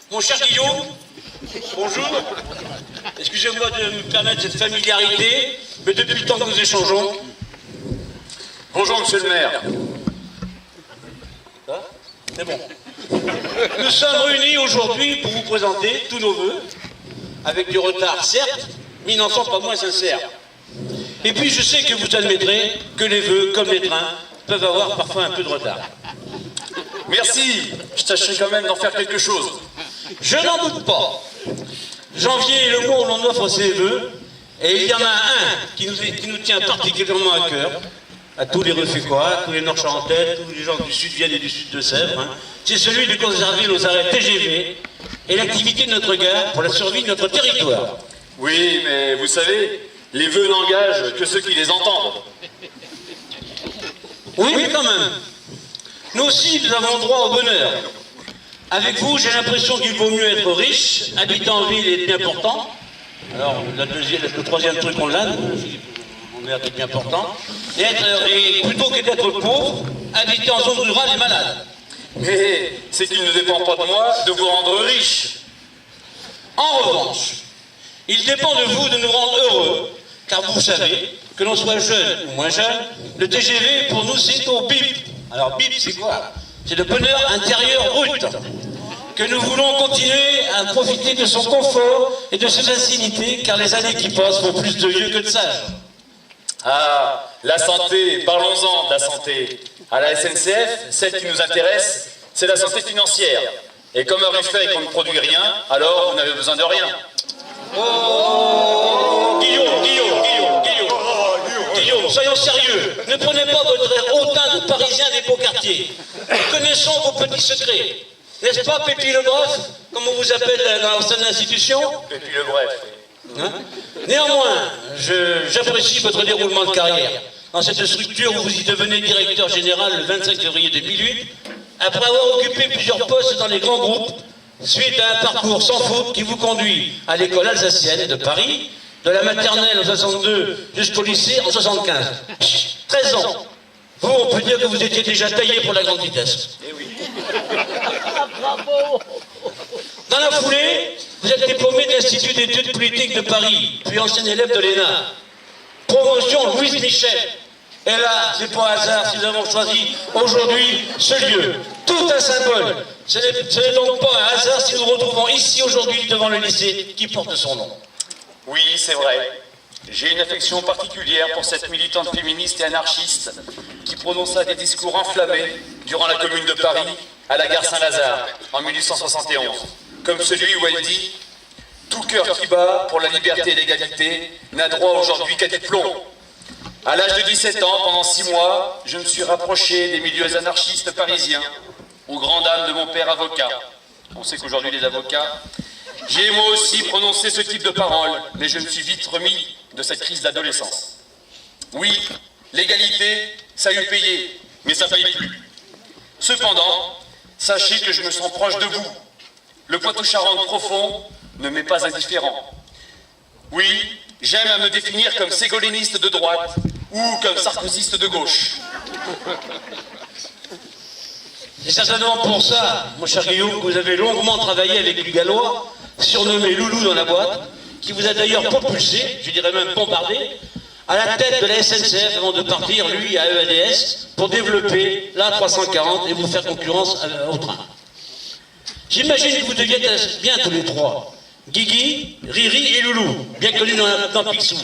Mon cher Guillaume, bonjour. Excusez-moi de me permettre cette familiarité, mais depuis le temps que nous échangeons... Bonjour, monsieur le maire. Ah, c'est bon. Nous sommes réunis aujourd'hui pour vous présenter tous nos vœux, avec du retard certes, mais ils n'en sont pas moins sincères. Et puis je sais que vous admettrez que les vœux, comme les trains, peuvent avoir parfois un peu de retard. Merci, je tâcherai quand même d'en faire quelque chose. Je n'en doute pas. Janvier est le mois où l'on offre ses vœux, et il y en a un qui nous tient particulièrement à cœur, à tous les Refécois, tous les Nord-Charentais, tous les gens du Sud-Vienne et du Sud-de-Sèvres. Hein. C'est celui de conserver nos arrêts TGV et l'activité de notre gare pour la survie de notre territoire. Oui, mais vous savez, les vœux n'engagent que ceux qui les entendent. Oui, mais quand même. Nous aussi, nous avons droit au bonheur. Avec vous, j'ai l'impression qu'il vaut mieux être riche, habiter en ville est bien important. Alors, le troisième truc, on l'a, on est un truc bien important. Et plutôt que d'être pauvre, habiter en zone rurale et malade. Mais c'est qu'il ne dépend pas de moi de vous rendre riche. En revanche, il dépend de vous de nous rendre heureux, car vous savez, que l'on soit jeune ou moins jeune, le TGV pour nous c'est au BIP. Alors BIP c'est quoi? C'est le bonheur intérieur brut. Que nous voulons continuer à profiter de son confort et de ses facilités, car les années qui passent font plus de vieux que de sages. Ah, la santé, parlons-en de la santé. À la SNCF, celle qui nous intéresse, c'est la santé financière. Et comme heure est fait et qu'on ne produit rien, alors vous n'avez besoin de rien. Oh, Guillaume, soyons sérieux. Ne prenez pas votre air hautain de Parisien des beaux quartiers. Connaissons vos petits secrets. N'est-ce pas, Pépi le Bref, comme on vous appelle dans l'ancienne institution? Pépi le Bref. Hein? Néanmoins, j'apprécie votre déroulement de carrière. Dans cette structure où vous y devenez directeur général le 25 février 2008, après avoir occupé plusieurs postes dans les grands groupes, suite à un parcours sans faute qui vous conduit à l'école alsacienne de Paris, de la maternelle en 62 jusqu'au lycée en 75. 13 ans. Vous, on peut dire que vous étiez déjà taillé pour la grande vitesse. Eh oui. Bravo. Dans la foulée, vous êtes diplômé de l'Institut d'études politiques de Paris, puis ancien élève de l'ENA. Promotion Louise Michel. Et là, c'est pas hasard si nous avons choisi aujourd'hui ce lieu. Tout un symbole. Ce n'est donc pas un hasard si nous nous retrouvons ici aujourd'hui devant le lycée qui porte son nom. Oui, c'est vrai. J'ai une affection particulière pour cette militante féministe et anarchiste qui prononça des discours enflammés durant la Commune de Paris à la gare Saint-Lazare en 1871. Comme celui où elle dit « Tout cœur qui bat pour la liberté et l'égalité n'a droit aujourd'hui qu'à du plomb ». À l'âge de 17 ans, pendant 6 mois, je me suis rapproché des milieux anarchistes parisiens, aux grandes dames de mon père avocat. On sait qu'aujourd'hui les avocats... J'ai moi aussi prononcé ce type de paroles, mais je me suis vite remis de cette crise d'adolescence. Oui, l'égalité, ça a eu payé, mais ça ne paye plus. Cependant, sachez que je me sens proche de vous. Le Poitou-Charentes profond ne m'est pas indifférent. Oui, j'aime à me définir comme ségolèniste de droite ou comme sarkozyste de gauche. C'est certainement pour ça, mon cher Guillaume, que vous avez longuement travaillé avec du Gallois, surnommé Loulou dans la boîte, qui vous a d'ailleurs propulsé, je dirais même bombardé, à la tête de la SNCF avant de partir, lui, à EADS, pour développer l'A340 et vous faire concurrence au train. J'imagine que vous deviez être bien tous les trois. Guigui, Riri et Loulou, bien connus dans Picsou.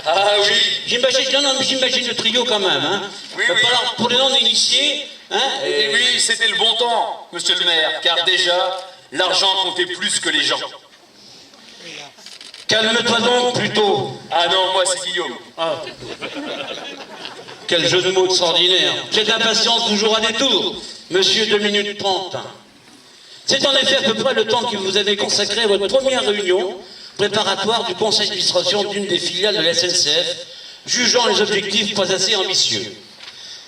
Ah oui. J'imagine le trio quand même. Hein. Oui. Alors, pour les non-initiés... Hein, et oui, c'était le bon temps, monsieur le maire, car déjà, l'argent comptait plus que les gens. Calme-toi donc plutôt. Ah non, moi c'est Guillaume. Ah. Quel jeu de mots extraordinaire. J'ai de l'impatience toujours à détour. Monsieur 2 minutes 30. C'est en effet à peu près le temps que vous avez consacré à votre première réunion préparatoire du conseil d'administration d'une des filiales de la SNCF, jugeant les objectifs pas assez ambitieux.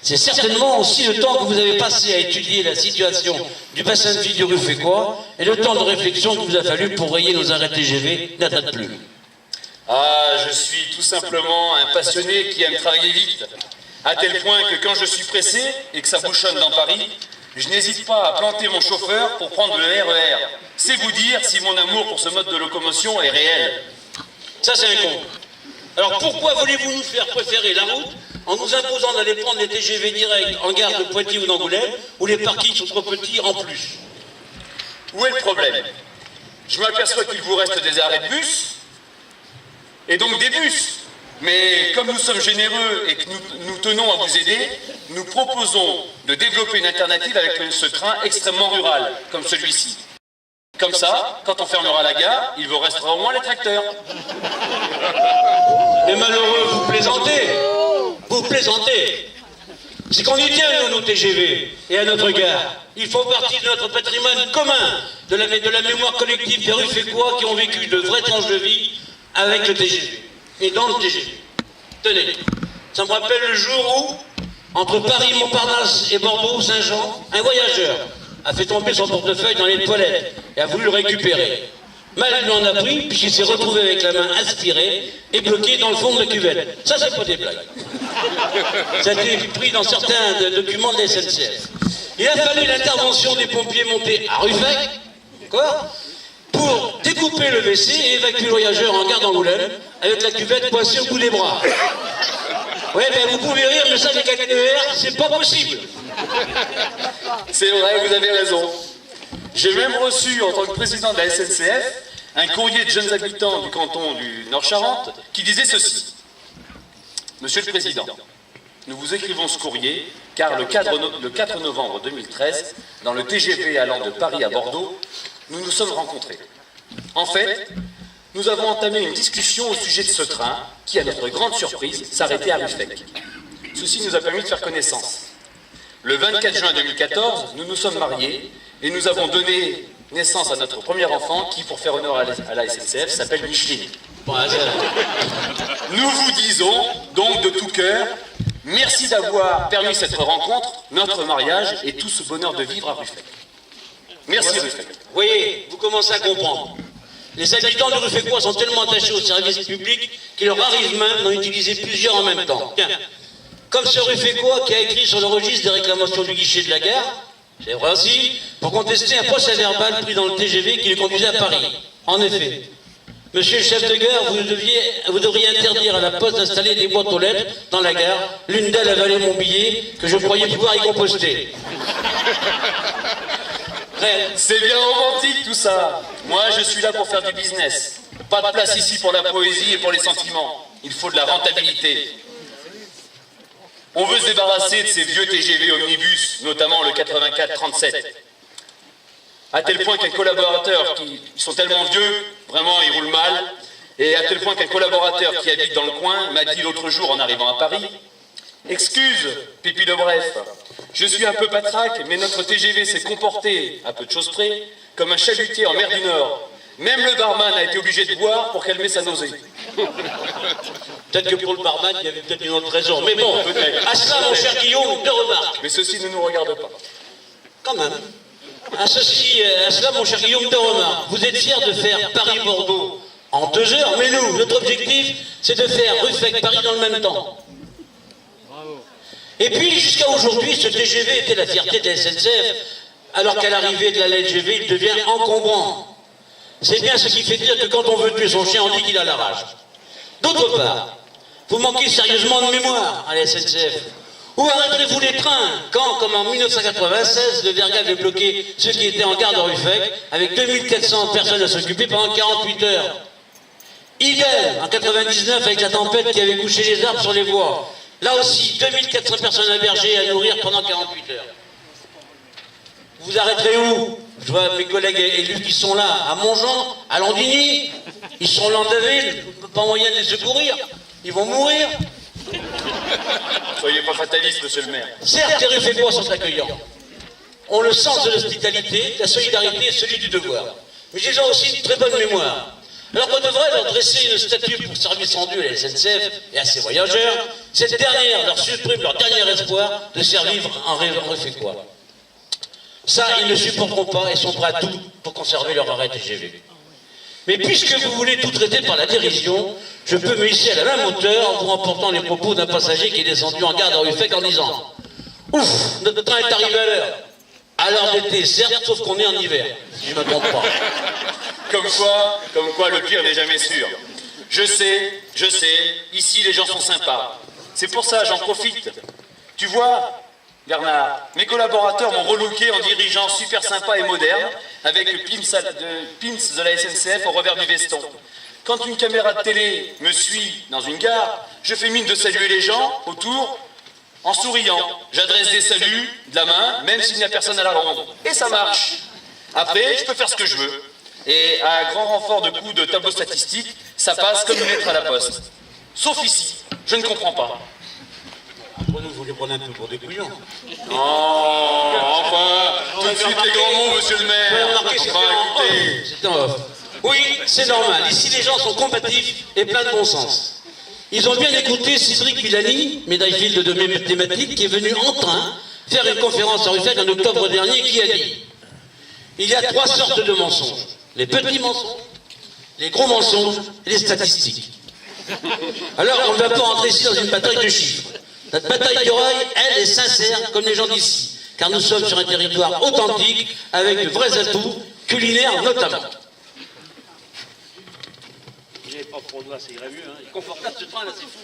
C'est certainement aussi le temps que vous avez passé à étudier la situation du bassin de vie du Rufécois et le temps de réflexion qu'il vous a fallu pour rayer nos arrêts TGV d'un tas de plumes. Ah, je suis tout simplement un passionné qui aime travailler vite, à tel point que quand je suis pressé et que ça bouchonne dans Paris, je n'hésite pas à planter mon chauffeur pour prendre le RER. C'est vous dire si mon amour pour ce mode de locomotion est réel. Ça, c'est un con. Alors pourquoi voulez-vous nous faire préférer la route en nous imposant d'aller prendre les TGV directs en gare de Poitiers ou d'Angoulême, où les parkings sont trop petits en plus? Où est le problème? Je m'aperçois qu'il vous reste des arrêts de bus, et donc des bus. Mais comme nous sommes généreux et que nous tenons à vous aider, nous proposons de développer une alternative avec ce train extrêmement rural, comme celui-ci. Comme ça, quand on fermera la gare, il vous restera au moins les tracteurs. Mais malheureux, vous plaisantez. Vous plaisantez. C'est qu'on y tient, nous, nos TGV, et à notre gare. Ils font partie de notre patrimoine commun, de la mémoire collective des Ruffécois qui ont vécu de vraies tranches de vie avec le TGV. Et dans le TGV. Tenez, ça me rappelle le jour où, entre Paris, Montparnasse et Bordeaux, Saint-Jean, un voyageur a fait tomber son portefeuille dans les toilettes et a voulu le récupérer. Mal lui en a pris, puisqu'il s'est retrouvé avec la main aspirée et bloqué dans le fond de la cuvette. Ça, c'est pas des blagues. Ça a été pris dans certains documents de la SNCF. Il a fallu l'intervention des pompiers montés à Ruffec, d'accord, pour découper le WC et évacuer le voyageur en gare d'Angoulême avec la cuvette coincée au bout des bras. Ouais, ben vous pouvez rire, mais ça, les caténaires, c'est pas possible. C'est vrai, vous avez raison. J'ai même reçu, en tant que président de la SNCF, un courrier de jeunes habitants du canton du Nord-Charente qui disait ceci. Monsieur le Président, nous vous écrivons ce courrier car le 4 novembre 2013, dans le TGV allant de Paris à Bordeaux, nous nous sommes rencontrés. En fait, nous avons entamé une discussion au sujet de ce train qui, à notre grande surprise, s'arrêtait à Ruffec. Ceci nous a permis de faire connaissance. Le 24 juin 2014, nous nous sommes mariés et nous avons donné naissance à notre premier enfant qui, pour faire honneur à la SNCF, s'appelle Micheline. Nous vous disons donc de tout cœur, merci d'avoir permis cette rencontre, notre mariage et tout ce bonheur de vivre à Ruffec. Merci Ruffec. Vous voyez, vous commencez à comprendre. Les habitants de Ruffécois sont tellement attachés au service public qu'il leur arrive même d'en utiliser plusieurs en même temps. Tiens, comme ce Ruffécois qui a écrit sur le registre des réclamations du guichet de la gare, c'est vrai aussi, pour contester un procès verbal pris dans le TGV qui le conduisait à Paris. En effet, monsieur le chef de gare, vous devriez interdire à la Poste d'installer des boîtes aux lettres dans la gare. L'une d'elles avalait mon billet que je croyais pouvoir y composter. C'est bien romantique tout ça. Moi je suis là pour faire du business. Pas de place ici pour la poésie et pour les sentiments. Il faut de la rentabilité. On veut se débarrasser de ces vieux TGV omnibus, notamment le 84-37. À tel point qu'un collaborateur qui sont tellement vieux, vraiment ils roulent mal, et à tel point qu'un collaborateur qui habite dans le coin m'a dit l'autre jour en arrivant à Paris, « Excuse, Pipi le Bref, je suis un peu patraque, mais notre TGV s'est comporté, à peu de choses près, comme un chalutier en mer du Nord. Même le barman a été obligé de boire pour calmer sa nausée. » Peut-être que pour le barman, il y avait peut-être une autre raison. Mais bon, à cela, mon cher Guillaume, deux remarques. Mais ceci ne nous regarde pas. Quand même. À cela, mon cher Guillaume, deux remarques. Vous êtes fiers de faire Paris-Bordeaux en 2 heures, mais nous, notre objectif, c'est de faire Ruffec-Paris dans le même temps. Et puis, jusqu'à aujourd'hui, ce TGV était la fierté de la SNCF, alors qu'à l'arrivée de la LGV, il devient encombrant. C'est bien ce qui fait dire que quand on veut tuer son chien, on dit qu'il a la rage. D'autre part, vous manquez sérieusement de mémoire à la SNCF. Où arrêterez-vous les trains quand, comme en 1996, le Verga avait bloqué ceux qui étaient en gare de Ruffec, avec 2400 personnes à s'occuper pendant 48 heures? Idem, en 99, avec la tempête qui avait couché les arbres sur les voies. Là aussi, 2400 personnes hébergées à nourrir pendant 48 heures. Vous arrêterez où? Je vois mes collègues élus qui sont là, à Montjean, à Landigny. Ils sont là en Daville, pas moyen de les secourir. Ils vont mourir. Soyez pas fataliste, monsieur le maire. Certes, les Ruffécois sont accueillants. Ont le sens de l'hospitalité, de la solidarité et celui du devoir. Mais ils ont aussi une très bonne mémoire. Alors qu'on devrait leur dresser une statue pour service rendu à la SNCF et à ses voyageurs, cette dernière leur supprime leur dernier espoir de servir en Ruffécois. Ça, ils ne supporteront pas et sont prêts à tout pour conserver leur arrêt TGV. Mais puisque vous voulez tout traiter par la dérision, je peux me hisser à la même hauteur en vous remportant les propos d'un passager qui est descendu en gare à Ruffec en disant « Ouf, notre train est arrivé à l'heure. Alors l'été, certes, sauf qu'on est en hiver, si je ne me trompe pas. Comme quoi le pire n'est jamais sûr. Je sais, ici les gens sont sympas. C'est pour ça, j'en profite. Tu vois, Bernard, mes collaborateurs m'ont relooké en dirigeant super sympa et moderne, avec le pins de la SNCF au revers du veston. Quand une caméra de télé me suit dans une gare, je fais mine de saluer les gens autour en souriant. J'adresse des saluts de la main, même s'il n'y a personne à la ronde. Et ça marche. Après, je peux faire ce que je veux. Et à grand renfort de coups de tableau statistique, ça passe comme une lettre à la poste. Sauf ici, je ne comprends pas. Après nous, vous les prenez un peu pour des couillons. Oh, enfin, tout de suite les grands mots, monsieur le maire. C'était en off. Oui, c'est normal. Ici, les gens sont combatifs et pleins de bon sens. Ils ont bien écouté Cédric Villani, médaille Fields de mathématiques, qui est venu en train faire une conférence à Ruffec en octobre dernier, qui a dit: il y a 3 sortes de mensonges. Les petits mensonges, les gros mensonges et les statistiques. Alors, on ne va pas entrer ici dans une bataille de chiffres. Notre bataille du rail, elle, est sincère, comme les gens d'ici. Car nous sommes sur un territoire authentique, avec de vrais atouts, culinaires notamment. Vous n'avez pas pour doigt, ça irait mieux, hein. Il est confortable ce train là, c'est fou.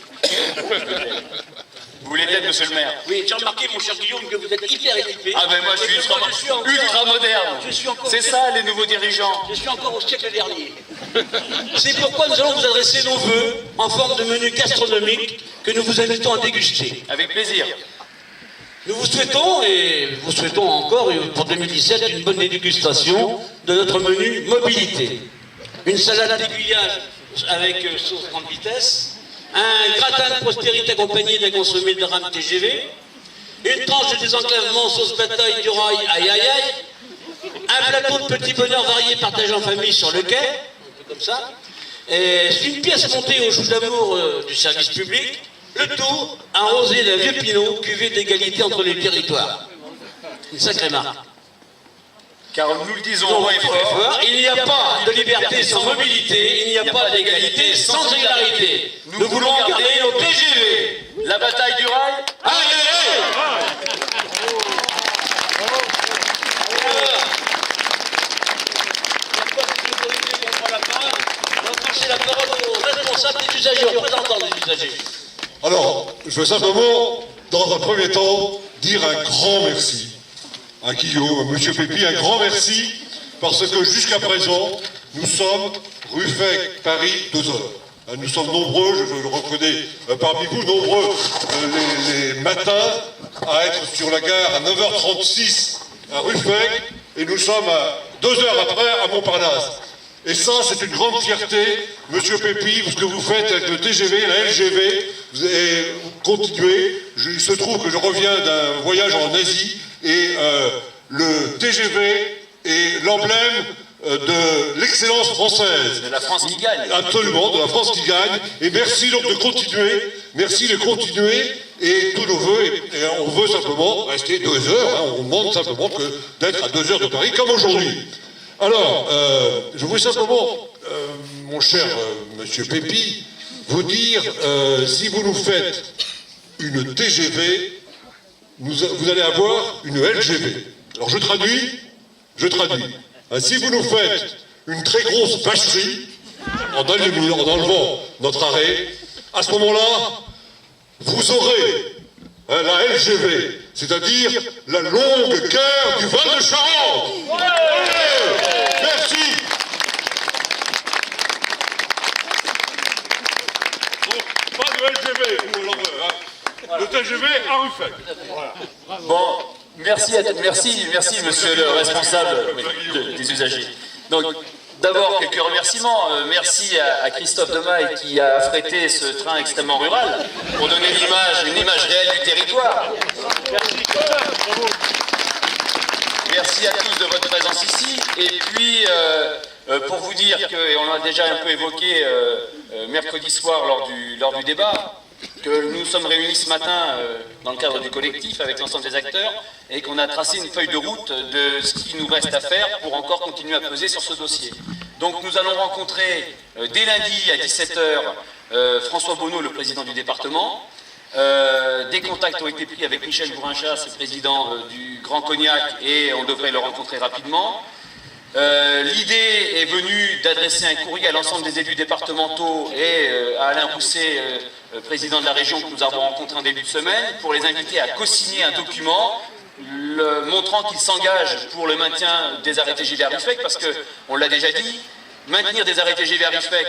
Vous voulez peut-être, monsieur le maire? Oui, j'ai remarqué, mon cher Guillaume, que vous êtes hyper équipé. Ah ben moi je suis ultra moderne. C'est ça les nouveaux dirigeants. Je suis encore au siècle dernier. C'est pourquoi nous allons vous adresser nos vœux en forme de menu gastronomique que nous vous invitons à déguster. Avec plaisir. Nous vous souhaitons, et vous souhaitons encore pour 2017, une bonne dégustation de notre menu mobilité. Une salade d'aiguillage avec sauce grande vitesse, un gratin de postérité accompagné d'un consommé de rame TGV, une tranche de désenclavement sauce bataille du rail aïe aïe aïe, un plateau de petits bonheurs variés partagés en famille sur le quai, un peu comme ça, et une pièce montée au chou d'amour du service public, le tout arrosé d'un vieux pinot, cuvée d'égalité entre les territoires. Une sacrée marque. Car nous le disons haut et fort, il n'y a pas de liberté sans mobilité, il n'y a pas d'égalité sans égarité. Nous voulons garder nos TGV. La bataille du rail. Aïe, aïe, aïe. On va passer la parole aux responsables des usagers, aux représentants des usagers. Alors, je veux simplement, dans un premier temps, dire un grand merci à Guillaume, à M. Pépi, un grand merci, parce que jusqu'à présent, nous sommes Ruffec, Paris, 2 heures. Nous sommes nombreux, je le reconnais parmi vous, nombreux les matins à être sur la gare à 9h36 à Ruffec, et nous sommes à 2 heures après à Montparnasse. Et ça, c'est une grande fierté, Monsieur Pépi, ce que vous faites avec le TGV, la LGV, vous continuez. Il se trouve que je reviens d'un voyage en Asie, et le TGV est l'emblème de l'excellence française. De la France qui gagne. Absolument, de la France qui gagne. Et merci donc de continuer, et tous nos voeux, et on veut simplement rester 2 heures, hein, on demande simplement d'être à 2 heures de Paris, comme aujourd'hui. Alors, je voulais simplement, mon cher Monsieur Pépi, vous dire, si vous nous faites une TGV, vous allez avoir une LGV. Alors je traduis. Si vous nous faites une très grosse vacherie, en enlevant notre arrêt, à ce moment-là, vous aurez la LGV, c'est-à-dire la longue gare du Val de Charente. Merci. Donc, pas de LGV, nous l'en veut, hein. Le TGV à Ruffec. Voilà. Bon, merci, monsieur le responsable des usagers. Donc, d'abord, quelques remerciements. Merci à Christophe Demaille qui a affrété ce train extrêmement rural pour donner une image réelle du territoire. Merci à tous de votre présence ici. Et puis, pour vous dire que, et on l'a déjà un peu évoqué mercredi soir lors du débat, que nous sommes réunis ce matin dans le cadre du collectif avec l'ensemble des acteurs et qu'on a tracé une feuille de route de ce qui nous reste à faire pour encore continuer à peser sur ce dossier. Donc nous allons rencontrer dès lundi à 17h François Bonneau, le président du département, Des contacts ont été pris avec Michel Bourinchat, c'est président du Grand Cognac, et on devrait le rencontrer rapidement. L'idée est venue d'adresser un courrier à l'ensemble des élus départementaux et à Alain Rousset, président de la région que nous avons rencontré en début de semaine, pour les inviter à co-signer un document montrant qu'ils s'engagent pour le maintien des arrêts TGV à Ruffec, parce qu'on l'a déjà dit, maintenir des arrêts TGV à Ruffec,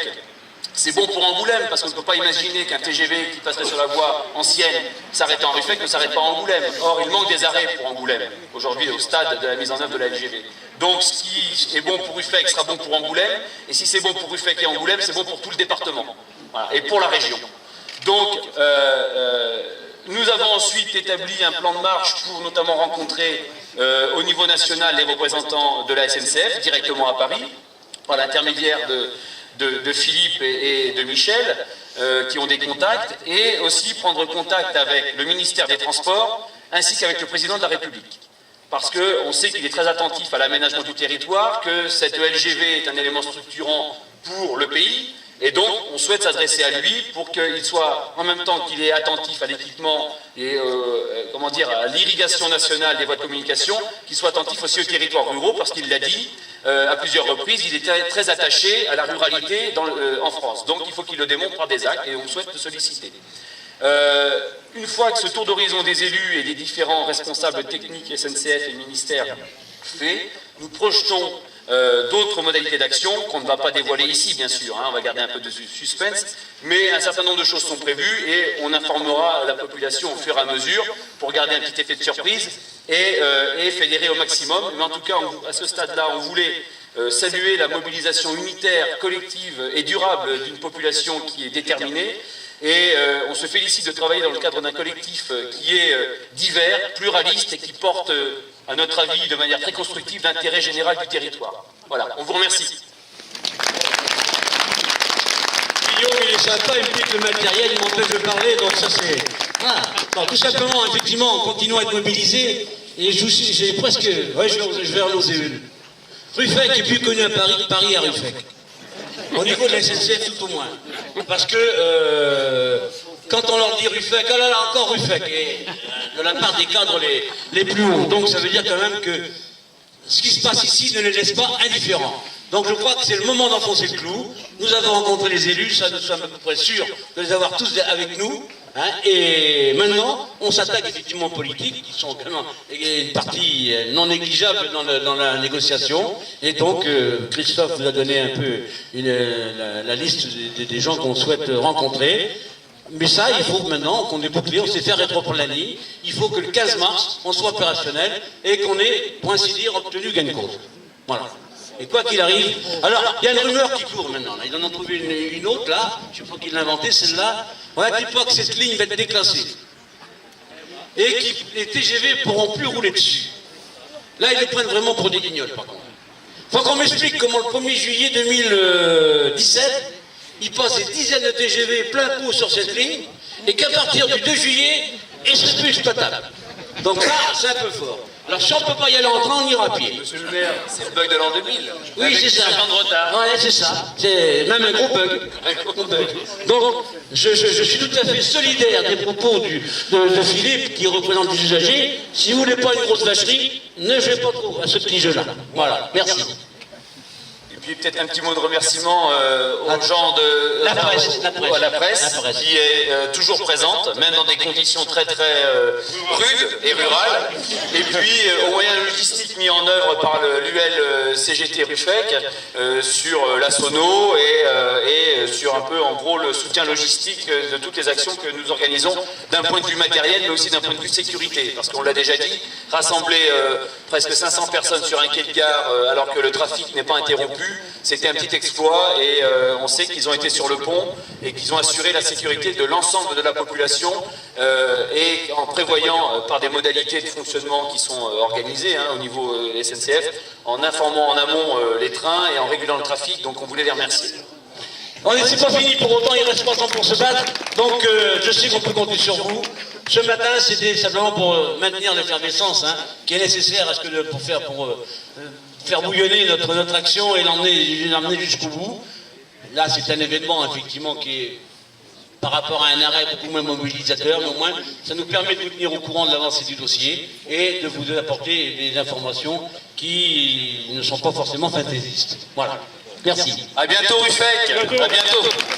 c'est bon pour Angoulême, parce qu'on ne peut pas imaginer qu'un TGV qui passerait sur la voie ancienne s'arrêtant en Ruffec ne s'arrête pas à Angoulême. Or, il manque des arrêts pour Angoulême, aujourd'hui au stade de la mise en œuvre de la LGV. Donc, ce qui est bon pour Ruffec sera bon pour Angoulême, et si c'est bon pour Ruffec et Angoulême, c'est bon pour tout le département, voilà, et pour la région. Donc, nous avons ensuite établi un plan de marche pour notamment rencontrer au niveau national les représentants de la SNCF, directement à Paris, par l'intermédiaire de Philippe et de Michel, qui ont des contacts, et aussi prendre contact avec le ministère des Transports, ainsi qu'avec le président de la République. Parce qu'on sait qu'il est très attentif à l'aménagement du territoire, que cette LGV est un élément structurant pour le pays, et donc on souhaite s'adresser à lui pour qu'il soit, en même temps qu'il est attentif à l'équipement et comment dire, à l'irrigation nationale des voies de communication, qu'il soit attentif aussi aux territoires ruraux, parce qu'il l'a dit à plusieurs reprises, il est très attaché à la ruralité en France. Donc il faut qu'il le démontre par des actes, et on souhaite le solliciter. Une fois que ce tour d'horizon des élus et des différents responsables techniques SNCF et ministère fait, nous projetons d'autres modalités d'action qu'on ne va pas dévoiler ici, bien sûr, hein, on va garder un peu de suspense, mais un certain nombre de choses sont prévues et on informera la population au fur et à mesure pour garder un petit effet de surprise et fédérer au maximum. Mais en tout cas, à ce stade-là, on voulait saluer la mobilisation unitaire, collective et durable d'une population qui est déterminée. Et on se félicite de travailler dans le cadre d'un collectif qui est divers, pluraliste et qui porte, à notre avis, de manière très constructive, l'intérêt général du territoire. Voilà, on vous remercie. Guillaume, il est sympa, il me dit que le matériel, il m'empêche de parler, donc ça c'est... Voilà. Non, tout simplement, effectivement, en continuant à être mobilisé, et j'ai presque... Ouais, je vais relancer une. Ruffec est plus connu à Paris que Paris à Ruffec. Au niveau de la SNCF, tout au moins. Parce que quand on leur dit Ruffec, ah là là, encore Ruffec, et de la part des cadres les plus hauts. Donc ça veut dire quand même que ce qui se passe ici ne les laisse pas indifférents. Donc je crois que c'est le moment d'enfoncer le clou. Nous avons rencontré les élus, ça nous sommes à peu près sûrs de les avoir tous avec nous. Hein, et maintenant, on s'attaque effectivement aux politiques, qui sont quand même une partie non négligeable dans la négociation. Et donc, Christophe vous a donné un peu la liste des gens qu'on souhaite rencontrer. Mais ça, il faut maintenant qu'on ait bouclé, on sait faire rétro-planning. Il faut que le 15 mars, on soit opérationnel et qu'on ait, pour ainsi dire, obtenu gain de cause. Voilà. Et quoi qu'il arrive... Alors, il y a une rumeur qui court maintenant. Là. Ils en ont trouvé une autre, là. Je ne sais pas qui l'a inventée, celle-là. On a dit pas que cette ligne va être déclassée. Et que les TGV ne pourront plus rouler dessus. Là, ils les prennent vraiment pour des guignols, par contre. Il faut qu'on m'explique comment le 1er juillet 2017, il passe des dizaines de TGV plein pot sur cette ligne, et qu'à partir du 2 juillet, ils ne seraient plus exploitables. Donc ça, c'est un peu fort. Alors si on ne peut pas y aller en train, on ira à pied. Monsieur le maire, c'est le bug de l'an 2000. Oui, c'est ça. 5 ans de retard. Ouais, c'est ça. C'est même un gros bug. Donc, je suis tout à fait solidaire des propos de Philippe, qui représente les usagers. Si vous ne voulez pas une grosse vacherie, ne jouez pas trop à ce petit jeu-là. Voilà, merci. Et puis peut-être un petit mot de remerciement aux gens de la presse, la presse qui est toujours présente, même dans des conditions très très rudes et rurales. Et puis aux moyens logistiques mis en œuvre par l'UL CGT Ruffec sur la Sono et sur un peu en gros le soutien logistique de toutes les actions que nous organisons d'un point de vue matériel, mais aussi d'un point de vue sécurité. Parce qu'on l'a déjà dit, rassembler presque 500 personnes sur un quai de gare alors que le trafic n'est pas interrompu, c'était un petit exploit et on sait qu'ils ont été sur le pont et qu'ils ont assuré la sécurité de l'ensemble de la population et en prévoyant par des modalités de fonctionnement qui sont organisées au niveau SNCF, en informant en amont les trains et en régulant le trafic, donc on voulait les remercier. C'est pas fini, pour autant il reste 3 ans pour se battre, donc je sais qu'on peut compter sur vous. Ce matin, c'était simplement pour maintenir l'effervescence qui est nécessaire pour faire bouillonner notre action et l'emmener jusqu'au bout. Là, c'est un événement, effectivement, qui est par rapport à un arrêt beaucoup moins mobilisateur, mais au moins ça nous permet de vous tenir au courant de l'avancée du dossier et de vous apporter des informations qui ne sont pas forcément fantaisistes. Voilà. Merci. À bientôt, Ruffec. À bientôt.